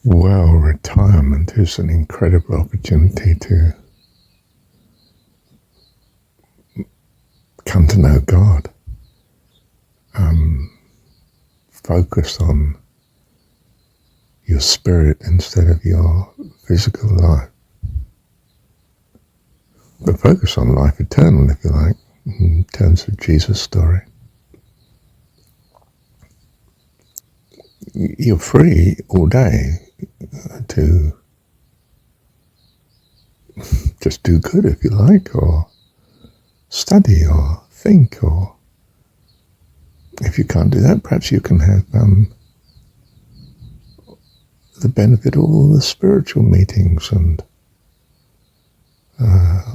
Well, retirement is an incredible opportunity to come to know God, focus on your spirit instead of your physical life, but focus on life eternal, if you like, in terms of Jesus' story. You're free all day to just do good, if you like, or study or think, or if you can't do that, perhaps you can have the benefit of all the spiritual meetings and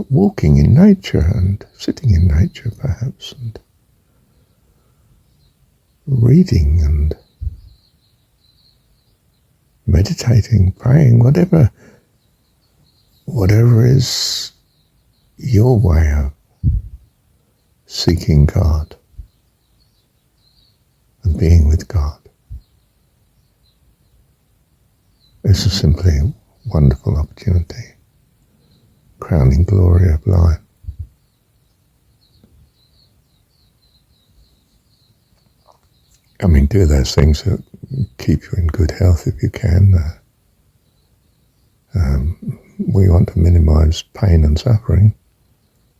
walking in nature and sitting in nature, perhaps, and reading and meditating, praying, whatever is your way of seeking God and being with God. It's a simply wonderful opportunity, crowning glory of life. I mean, do those things that keep you in good health if you can. We want to minimize pain and suffering.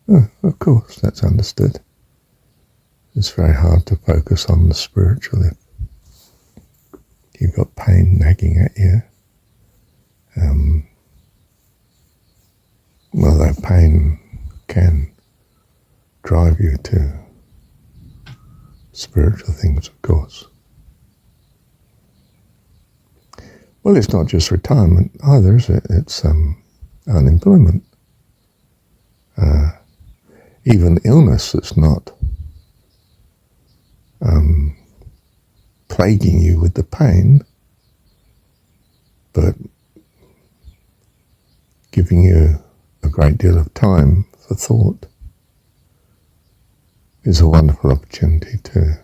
Of course, that's understood. It's very hard to focus on the spiritual if you've got pain nagging at you. Well, that pain can drive you to spiritual things, of course. Well, it's not just retirement either, is it? It's unemployment. Even illness that's not plaguing you with the pain, but giving you a great deal of time for thought, is a wonderful opportunity to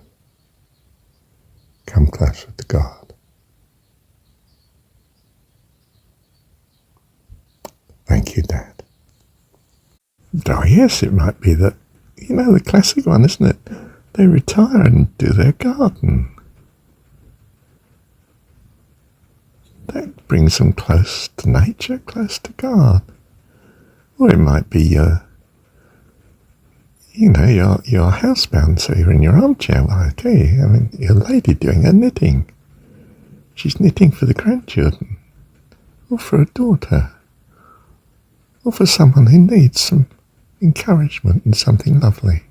come closer to God. Thank you, Dad. Oh yes, it might be that, the classic one, isn't it? They retire and do their garden. That brings them close to nature, close to God. Or it might be your housebound, so you're in your armchair. Well, okay, your lady doing her knitting. She's knitting for the grandchildren, or for a daughter, or for someone who needs some encouragement and something lovely.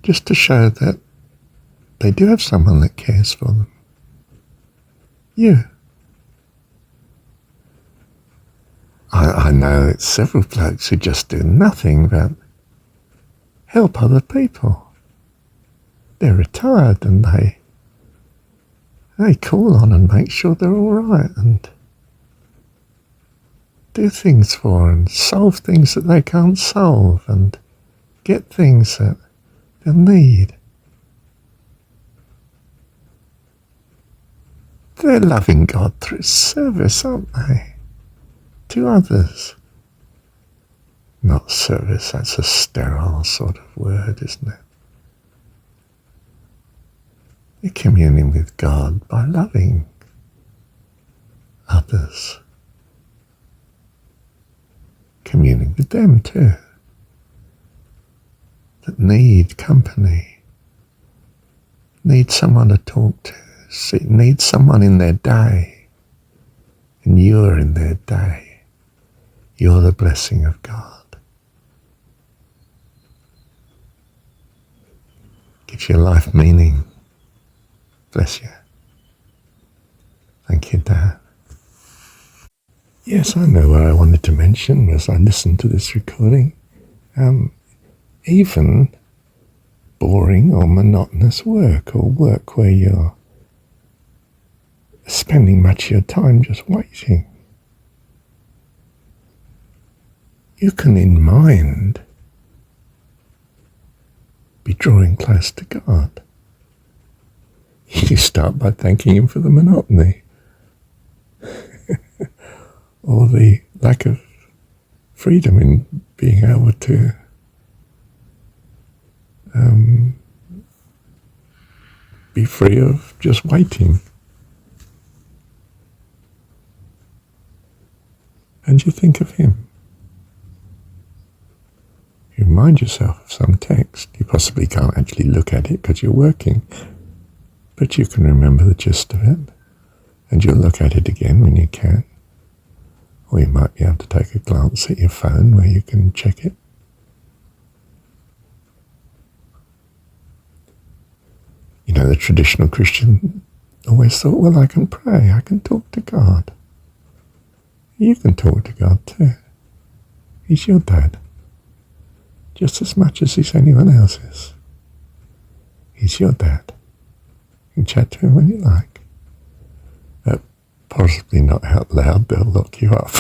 Just to show that they do have someone that cares for them. You. I know several blokes who just do nothing but help other people. They're retired and they call on and make sure they're all right and do things for and solve things that they can't solve and get things that they'll need. They're loving God through service, aren't they? To others. Not service, that's a sterile sort of word, isn't it? You're communing with God by loving others. Communing with them too, that need company, need someone to talk to, need someone in their day, and you're in their day. You're the blessing of God. Gives your life meaning. Bless you. Thank you, Dad. Yes, I know what I wanted to mention as I listened to this recording. Even boring or monotonous work, or work where you're spending much of your time just waiting. You can, in mind, be drawing close to God. You start by thanking Him for the monotony. or the lack of freedom in being able to be free of just waiting. And you think of him. You remind yourself of some text. You possibly can't actually look at it because you're working, but you can remember the gist of it, and you'll look at it again when you can. Or you might be able to take a glance at your phone where you can check it. You know, the traditional Christian always thought, well, I can pray, I can talk to God. You can talk to God too. He's your dad, just as much as he's anyone else's. He's your dad. You can chat to him when you like. Possibly not out loud, they'll lock you up.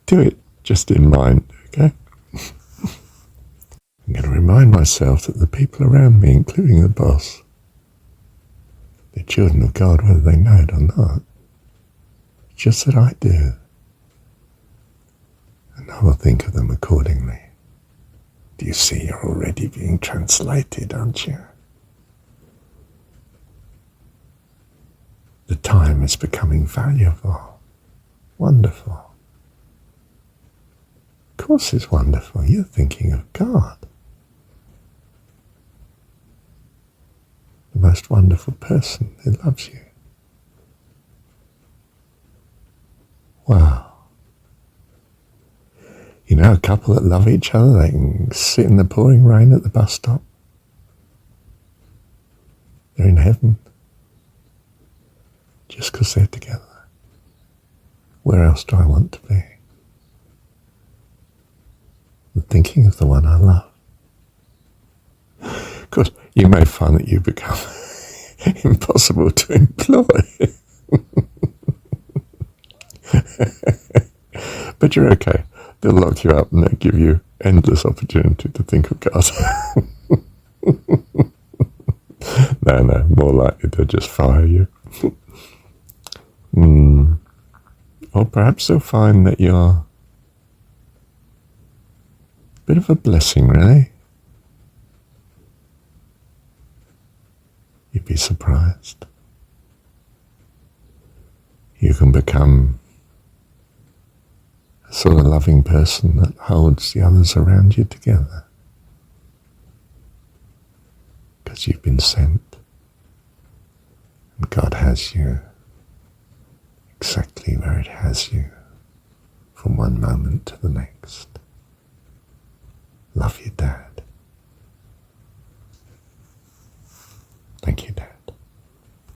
Do it just in mind, okay? I'm going to remind myself that the people around me, including the boss, they're children of God whether they know it or not. It's just that I do. And I will think of them accordingly. Do you see you're already being translated, aren't you? The time is becoming valuable. Wonderful. Of course it's wonderful. You're thinking of God. The most wonderful person who loves you. Wow. You know, a couple that love each other, they can sit in the pouring rain at the bus stop. They're in heaven. Just because they're together. Where else do I want to be? I'm thinking of the one I love. Of course, you may find that you become impossible to employ. But you're okay. They'll lock you up and they'll give you endless opportunity to think of God. No, more likely they'll just fire you. Or perhaps they'll find that you're a bit of a blessing, really. You'd be surprised. You can become a sort of loving person that holds the others around you together. Because you've been sent. And God has you exactly where it has you, from one moment to the next. Love you, Dad.